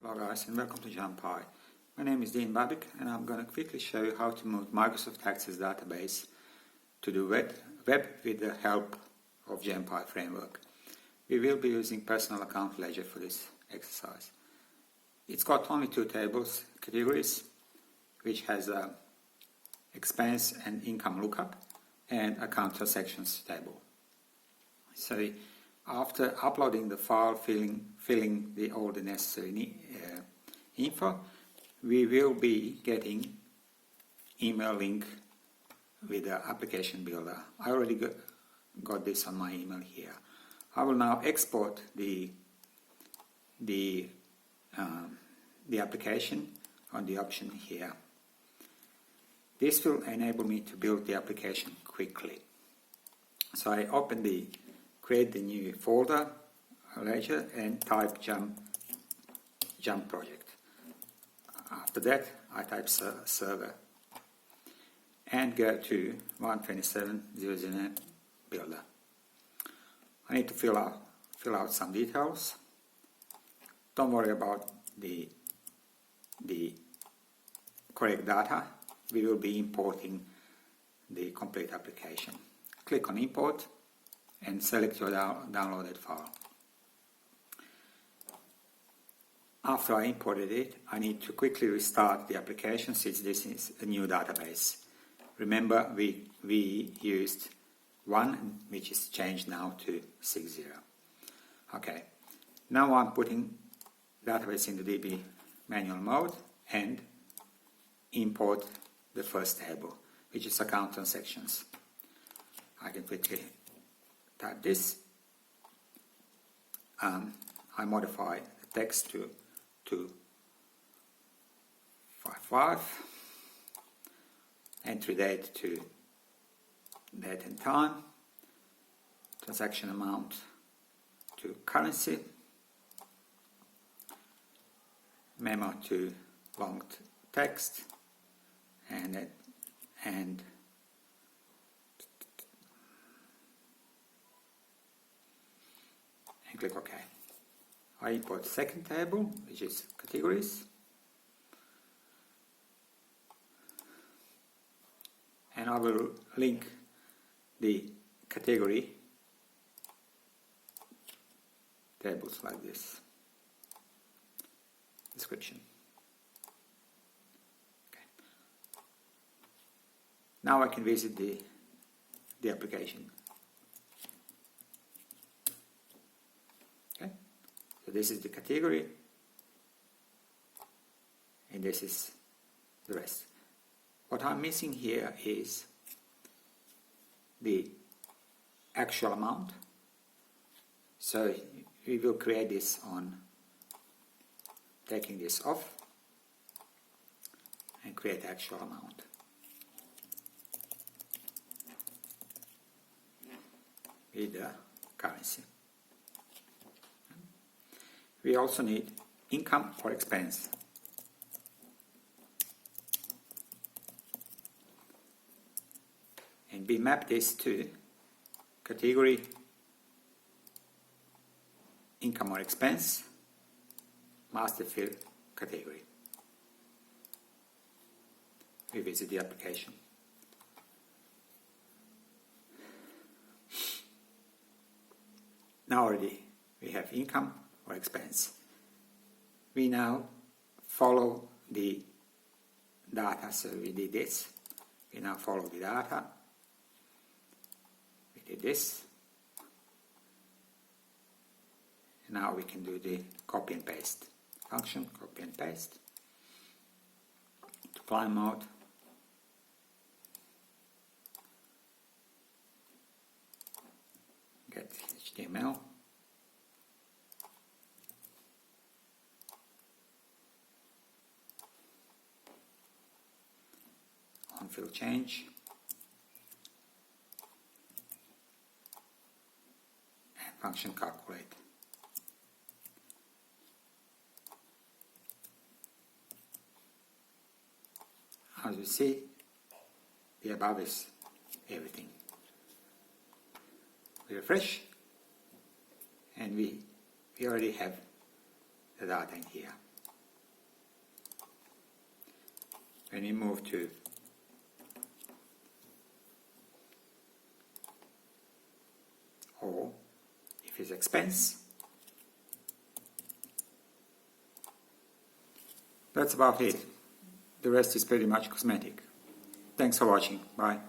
Hello guys and welcome to Jam.py. My name is Dean Babik and I'm going to quickly show you how to move Microsoft Access database to the web with the help of Jam.py framework. We will be using personal account ledger for this exercise. It's got only two tables, categories, which has a expense and income lookup, and account transactions table. So after uploading the file, filling all the necessary info, we will be getting email link with the application builder. I already got this on my email here. I will now export the application on the option here. This will enable me to build the application quickly. So I create the new folder, ledger, and type Jam project. After that, I type server and go to 127.0.0 builder. I need to fill out some details. Don't worry about the correct data. We will be importing the complete application. Click on import and select your downloaded file. After I imported it, I need to quickly restart the application since this is a new database. Remember, we used 1, which is changed now to 6.0. Okay, now I'm putting database into DB manual mode and import the first table, which is account transactions. I can quickly type this. I modify the text to 255, entry date to date and time, transaction amount to currency, memo to long text, and click OK. I import the second table, which is categories, and I will link the category tables like this. Description. Okay. Now I can visit the application. So this is the category, and this is the rest. What I'm missing here is the actual amount. So we will create this on taking this off and create actual amount. With the currency. We also need income or expense. And we map this to category income or expense master field category. We visit the application. Now already we have income or expense. We now follow the data, so we did this. We now follow the data. We did this. And now we can do the copy and paste function, copy and paste. To client mode. Get HTML. Field change and function calculate. As you see, the above is everything. We refresh and we already have the data in here. and we move to or if it's expense. That's about it. The rest is pretty much cosmetic. Thanks for watching. Bye.